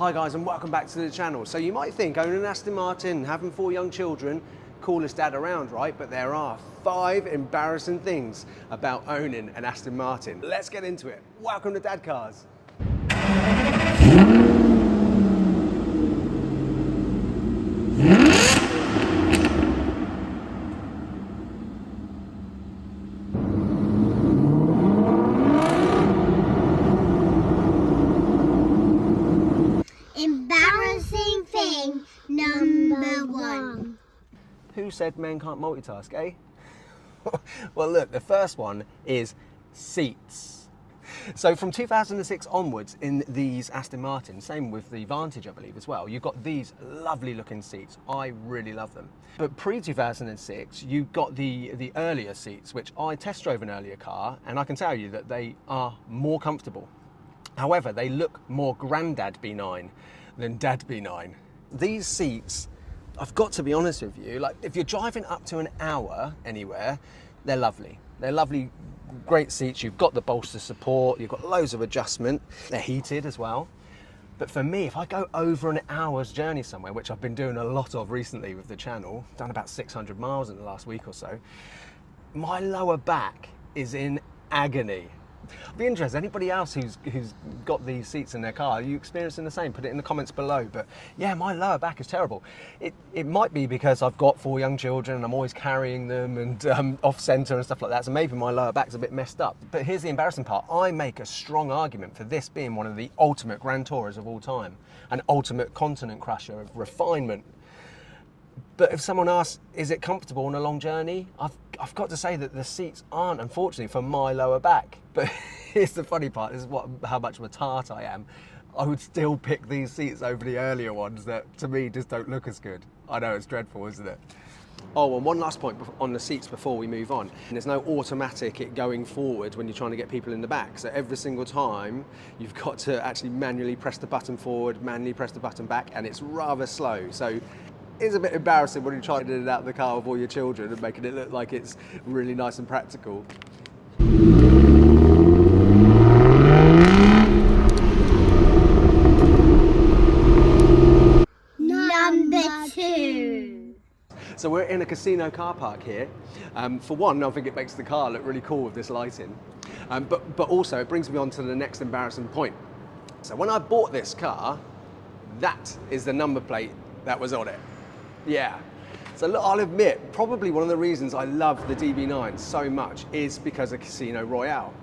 Hi guys and welcome back to the channel. So you might think owning an Aston Martin, having 4 young children, coolest dad around, right? But there are 5 embarrassing things about owning an Aston Martin. Let's get into it. Welcome to Dadcars. Embarrassing thing number 1. Who said men can't multitask, eh? Well look, the first one is seats. So from 2006 onwards in these Aston Martins, same with the Vantage I believe as well, you've got these lovely looking seats. I really love them. But pre-2006 you got the earlier seats, which I test drove an earlier car and I can tell you that they are more comfortable. However, they look more Granddad B9 than DadB9. These seats, I've got to be honest with you, like if you're driving up to an hour anywhere, they're lovely. They're lovely, great seats. You've got the bolster support, you've got loads of adjustment. They're heated as well. But for me, if I go over an hour's journey somewhere, which I've been doing a lot of recently with the channel, done about 600 miles in the last week or so, my lower back is in agony. I'd be interested, anybody else who's got these seats in their car, are you experiencing the same? Put it in the comments below. But yeah, my lower back is terrible. It might be because I've got 4 young children and I'm always carrying them and off centre and stuff like that, so maybe my lower back's a bit messed up. But here's the embarrassing part. I make a strong argument for this being one of the ultimate Grand Tourers of all time, an ultimate continent crusher of refinement. But if someone asks, is it comfortable on a long journey? I've got to say that the seats aren't, unfortunately, for my lower back. But here's the funny part, this is how much of a tart I am. I would still pick these seats over the earlier ones that, to me, just don't look as good. I know, it's dreadful, isn't it? Oh, and one last point on the seats before we move on. There's no automatic going forward when you're trying to get people in the back. So every single time, you've got to actually manually press the button forward, manually press the button back, and it's rather slow. So it's a bit embarrassing when you're trying to get it out of the car with all your children and making it look like it's really nice and practical. Number 2. So we're in a casino car park here. For one, I think it makes the car look really cool with this lighting. But also it brings me on to the next embarrassing point. So when I bought this car, that is the number plate that was on it. Yeah. So look, I'll admit, probably one of the reasons I love the DB9 so much is because of Casino Royale.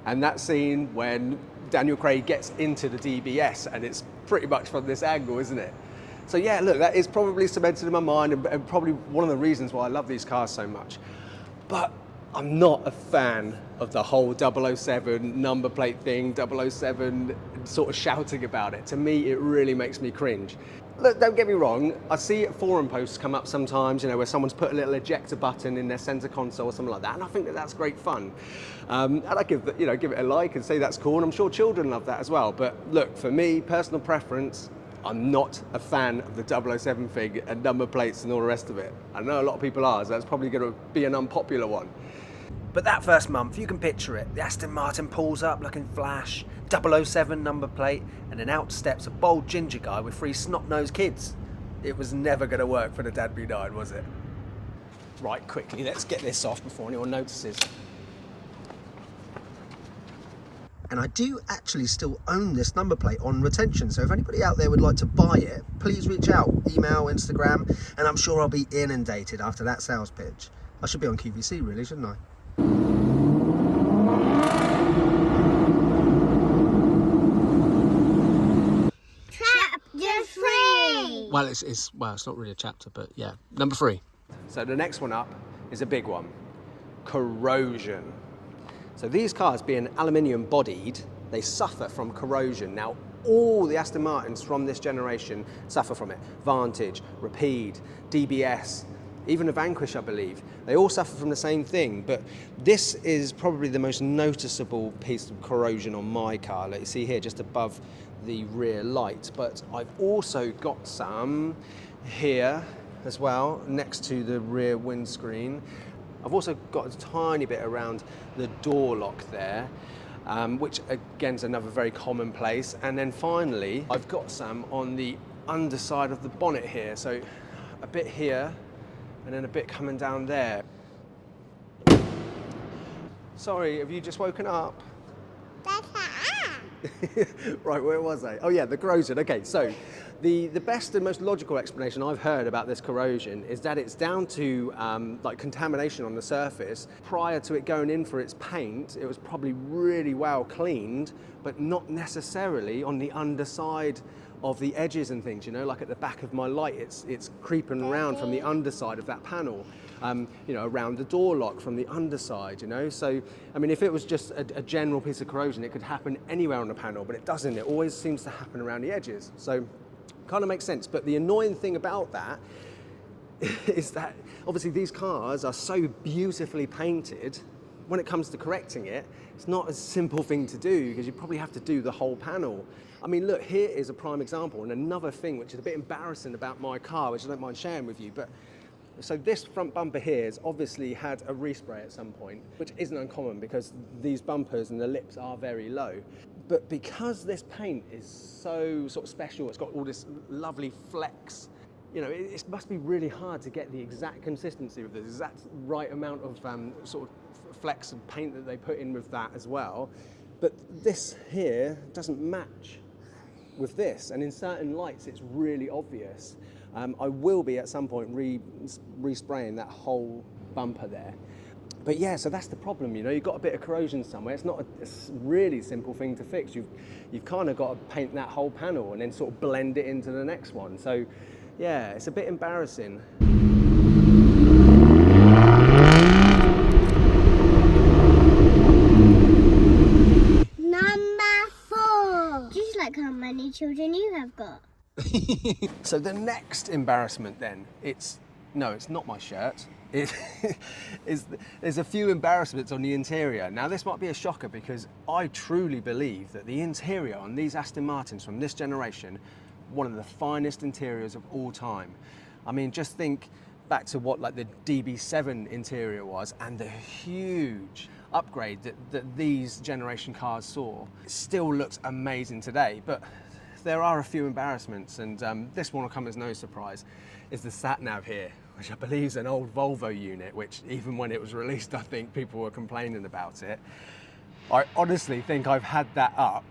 And that scene when Daniel Craig gets into the DBS, and it's pretty much from this angle, isn't it? So yeah, look, that is probably cemented in my mind and probably one of the reasons why I love these cars so much. But I'm not a fan of the whole 007 number plate thing, 007 sort of shouting about it. To me, it really makes me cringe. Look, don't get me wrong, I see forum posts come up sometimes, you know, where someone's put a little ejector button in their center console or something like that, and I think that that's great fun. And I give it a like and say that's cool, and I'm sure children love that as well. But look, for me, personal preference, I'm not a fan of the 007 thing and number plates and all the rest of it. I know a lot of people are, so that's probably going to be an unpopular one. But that first month, you can picture it. The Aston Martin pulls up looking flash, 007 number plate, and then out steps a bold ginger guy with 3 snot-nosed kids. It was never going to work for the DadB9, was it? Right, quickly, let's get this off before anyone notices. And I do actually still own this number plate on retention, so if anybody out there would like to buy it, please reach out, email, Instagram, and I'm sure I'll be inundated after that sales pitch. I should be on QVC really, shouldn't I? Chapter 3. Well, it's not really a chapter, but yeah. Number 3. So the next one up is a big one. Corrosion. So these cars being aluminium bodied, they suffer from corrosion. Now, all the Aston Martins from this generation suffer from it. Vantage, Rapide, DBS, even the Vanquish, I believe. They all suffer from the same thing, but this is probably the most noticeable piece of corrosion on my car. Like you see here, just above the rear light. But I've also got some here as well, next to the rear windscreen. I've also got a tiny bit around the door lock there. which again is another very common place. And then finally, I've got some on the underside of the bonnet here. So a bit here and then a bit coming down there. Sorry, have you just woken up? Right, where was I? Oh yeah, the corrosion. Okay, so the best and most logical explanation I've heard about this corrosion is that it's down to like contamination on the surface. Prior to it going in for its paint, it was probably really well cleaned, but not necessarily on the underside of the edges and things, you know, like at the back of my light, it's creeping around from the underside of that panel, you know, around the door lock from the underside, you know. So, I mean, if it was just a general piece of corrosion, it could happen anywhere on the panel, but it doesn't. It always seems to happen around the edges. So, kind of makes sense. But the annoying thing about that is that obviously these cars are so beautifully painted. When it comes to correcting it, it's not a simple thing to do because you probably have to do the whole panel. I mean, look, here is a prime example, and another thing which is a bit embarrassing about my car, which I don't mind sharing with you, but so this front bumper here has obviously had a respray at some point, which isn't uncommon because these bumpers and the lips are very low. But because this paint is so sort of special, it's got all this lovely flex, you know, it must be really hard to get the exact consistency of this, exact right amount of sort of flex and paint that they put in with that as well. But this here doesn't match with this, and in certain lights it's really obvious. I will be at some point respraying that whole bumper there. But yeah, so that's the problem, you know, you've got a bit of corrosion somewhere. It's not a really simple thing to fix. You've kind of got to paint that whole panel and then sort of blend it into the next one. So yeah, it's a bit embarrassing. Number 4. Just like how many children you have got. So the next embarrassment then, it's not my shirt. There's a few embarrassments on the interior. Now this might be a shocker because I truly believe that the interior on these Aston Martins from this generation, one of the finest interiors of all time. I mean, just think back to what like the DB7 interior was and the huge upgrade that these generation cars saw. It still looks amazing today, but there are a few embarrassments, and this one will come as no surprise, is the sat-nav here, which I believe is an old Volvo unit, which even when it was released, I think people were complaining about it. I honestly think I've had that up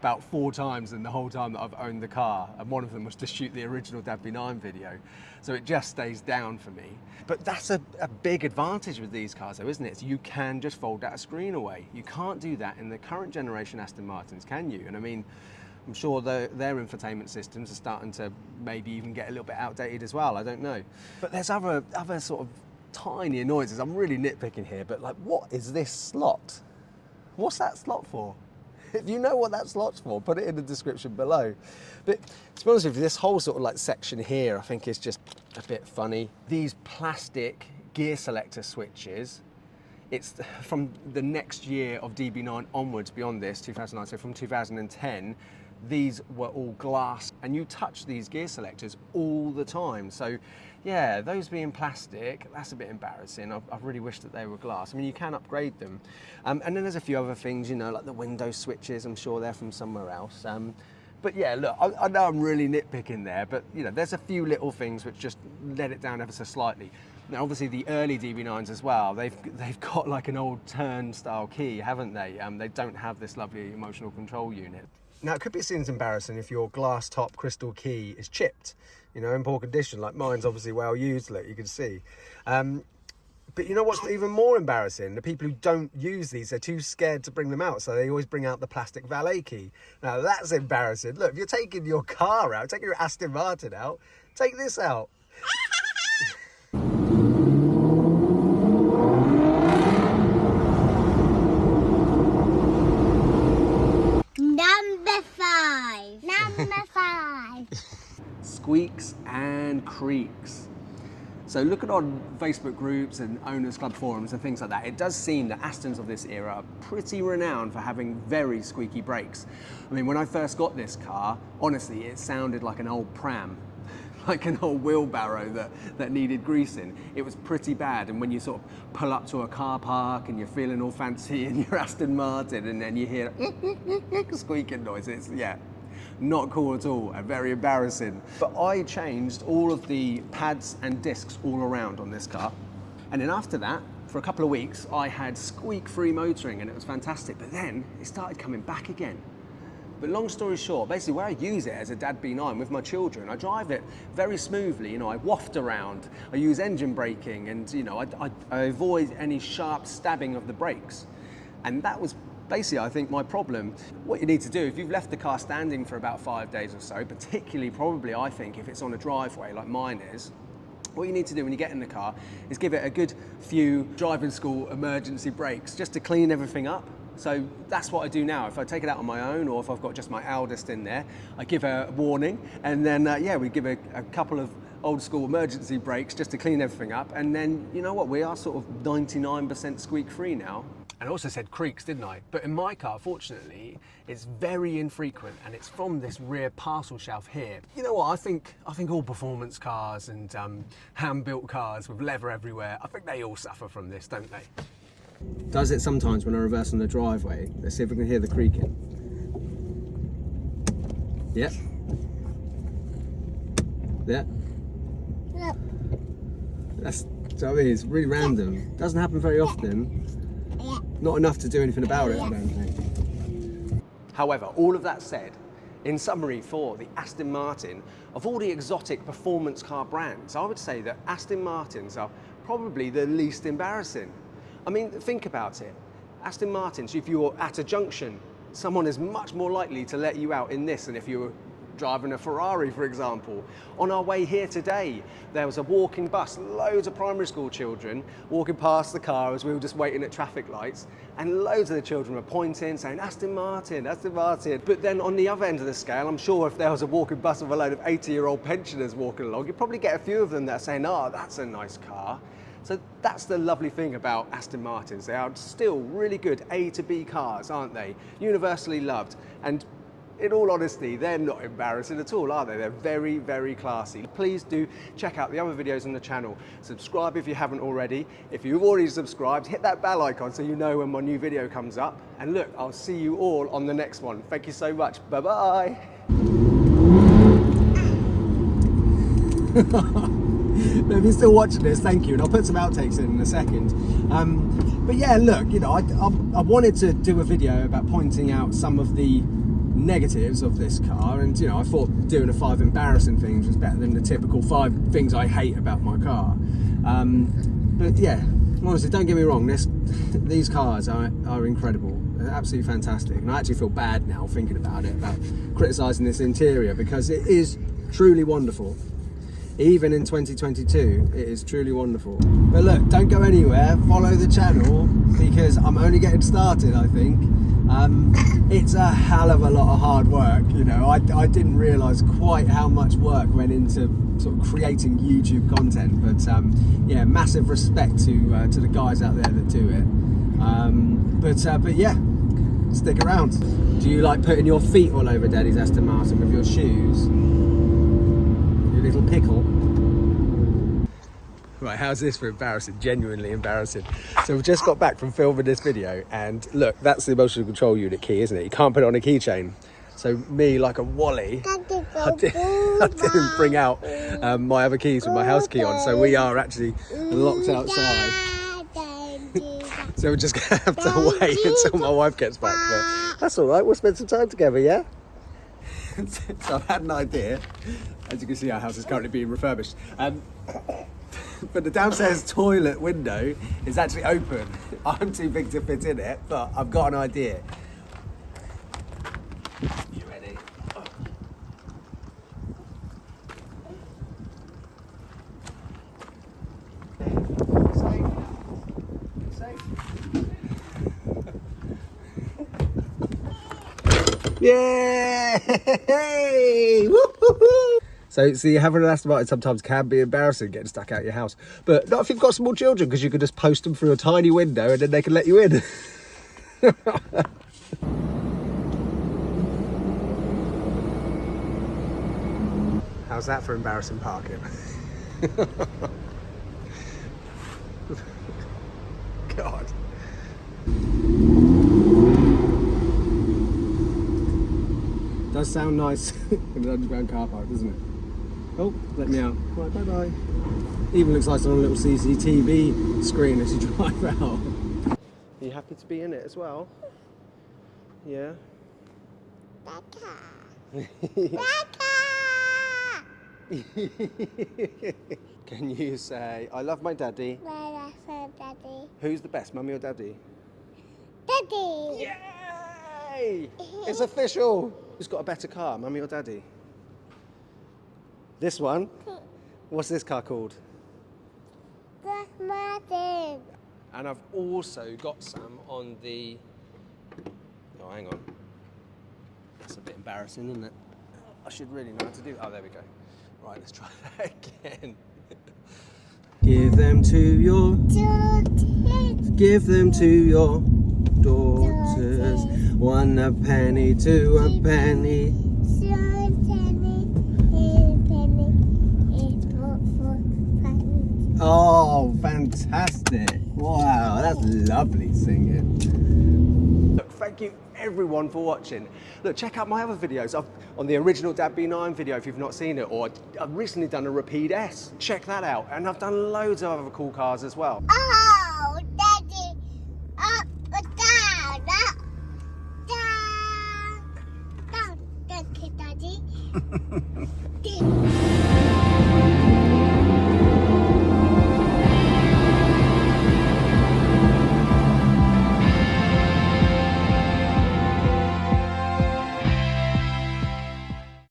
about 4 times in the whole time that I've owned the car, and one of them was to shoot the original DadB9 video, so it just stays down for me. But that's a big advantage with these cars though, isn't it? So you can just fold that screen away. You can't do that in the current generation Aston Martins, can you? And I mean, I'm sure their infotainment systems are starting to maybe even get a little bit outdated as well, I don't know. But there's other sort of tiny annoyances. I'm really nitpicking here, but like, what is this slot? What's that slot for? If you know what that slot's for, put it in the description below. But to be honest with you, this whole sort of like section here, I think is just a bit funny. These plastic gear selector switches, it's from the next year of DB9 onwards beyond this, 2009, so from 2010, these were all glass, and you touch these gear selectors all the time. So yeah, those being plastic, that's a bit embarrassing. I really wish that they were glass. I mean, you can upgrade them. And then there's a few other things, you know, like the window switches, I'm sure they're from somewhere else. But yeah, look, I know I'm really nitpicking there, but you know, there's a few little things which just let it down ever so slightly. Now, obviously the early DB9s as well, they've got like an old turnstile key, haven't they? They don't have this lovely emotional control unit. Now, it could be seen as embarrassing if your glass top crystal key is chipped, you know, in poor condition, like mine's obviously well used, look, you can see. But you know what's even more embarrassing? The people who don't use these, they're too scared to bring them out, so they always bring out the plastic valet key. Now, that's embarrassing. Look, if you're taking your car out, taking your Aston Martin out, take this out. Number 5. Squeaks and creaks. So looking on Facebook groups and owners club forums and things like that, it does seem that Astons of this era are pretty renowned for having very squeaky brakes. I mean, when I first got this car, honestly, it sounded like an old pram. like an old wheelbarrow that needed greasing. It was pretty bad. And when you sort of pull up to a car park and you're feeling all fancy in your Aston Martin, and then you hear squeaking noises, yeah, not cool at all and very embarrassing. But I changed all of the pads and discs all around on this car. And then after that, for a couple of weeks, I had squeak-free motoring and it was fantastic. But then it started coming back again. But long story short, basically where I use it as a DadB9 with my children, I drive it very smoothly. You know, I waft around, I use engine braking, and you know, I avoid any sharp stabbing of the brakes. And that was basically, I think, my problem. What you need to do, if you've left the car standing for about 5 days or so, particularly probably I think if it's on a driveway like mine is, what you need to do when you get in the car is give it a good few driving school emergency brakes just to clean everything up. So that's what I do now. If I take it out on my own, or if I've got just my eldest in there, I give a warning, and then yeah, we give a couple of old school emergency brakes just to clean everything up. And then, you know what, we are sort of 99% squeak free now. And I also said creaks, didn't I? But in my car, fortunately, it's very infrequent, and it's from this rear parcel shelf here. You know what, I think all performance cars and hand-built cars with leather everywhere, I think they all suffer from this, don't they? Does it sometimes when I reverse on the driveway. Let's see if we can hear the creaking. Yep. Yeah. Yep. That's, so I mean, it's really random. Doesn't happen very often. Yeah. Not enough to do anything about it, I don't think. However, all of that said, in summary for the Aston Martin, of all the exotic performance car brands, I would say that Aston Martins are probably the least embarrassing. I mean, think about it. Aston Martins, if you're at a junction, someone is much more likely to let you out in this than if you were driving a Ferrari, for example. On our way here today, there was a walking bus, loads of primary school children walking past the car as we were just waiting at traffic lights, and loads of the children were pointing, saying, Aston Martin, Aston Martin. But then on the other end of the scale, I'm sure if there was a walking bus with a load of 80-year-old pensioners walking along, you'd probably get a few of them that are saying, oh, that's a nice car. So that's the lovely thing about Aston Martins. They are still really good A to B cars, aren't they? Universally loved. And in all honesty, they're not embarrassing at all, are they? They're very, very classy. Please do check out the other videos on the channel. Subscribe if you haven't already. If you've already subscribed, hit that bell icon so you know when my new video comes up. And look, I'll see you all on the next one. Thank you so much. Bye-bye. If you're still watching this, thank you, and I'll put some outtakes in a second. But yeah, look, you know, I wanted to do a video about pointing out some of the negatives of this car, and you know, I thought doing a 5 embarrassing things was better than the typical 5 things I hate about my car. But yeah, honestly, don't get me wrong, these cars are incredible. They're absolutely fantastic, and I actually feel bad now thinking about it, about criticising this interior, because it is truly wonderful. Even in 2022, it is truly wonderful. But look, don't go anywhere, follow the channel, because I'm only getting started, I think. It's a hell of a lot of hard work, you know. I didn't realise quite how much work went into sort of creating YouTube content, but yeah, massive respect to the guys out there that do it. But yeah, stick around. Do you like putting your feet all over Daddy's Aston Martin with your shoes? Little pickle. Right, how's this for embarrassing? Genuinely embarrassing. So we've just got back from filming this video, and look, that's the emotional control unit key, isn't it? You can't put it on a keychain. So me, like a wally, I didn't bring out my other keys with my house key on, so we are actually locked outside. So we're just gonna have to wait until my wife gets back, but that's all right, we'll spend some time together, yeah? So I've had an idea. As you can see, our house is currently being refurbished. But the downstairs toilet window is actually open. I'm too big to fit in it, but I've got an idea. You ready? Oh. Safe. Yay! Woo-hoo-hoo! So having an Aston Martin sometimes can be embarrassing, getting stuck out your house. But not if you've got small children, because you can just post them through a tiny window and then they can let you in. How's that for embarrassing parking? God. Does sound nice in the underground car park, doesn't it? Oh, let me out. Right, bye-bye. Even looks like it's on a little CCTV screen as you drive out. Are you happy to be in it as well? Yeah? Can you say, I love my daddy? I love daddy. Who's the best, mummy or daddy? Daddy! Yay! It's official! Who's got a better car, mummy or daddy? This one? What's this car called? Aston Martin. And I've also got some on the... Oh, hang on. That's a bit embarrassing, isn't it? I should really know how to do... Oh, there we go. Right, let's try that again. Give them to your... Give them to your daughters. 1 a penny, 2 a penny. Oh, fantastic. Wow, that's lovely singing. Look, thank you everyone for watching. Look, check out my other videos on the original DadB9 video if you've not seen it, or I've recently done a Rapide S. Check that out. And I've done loads of other cool cars as well. Oh, Daddy. Up, down, down. Down, Daddy.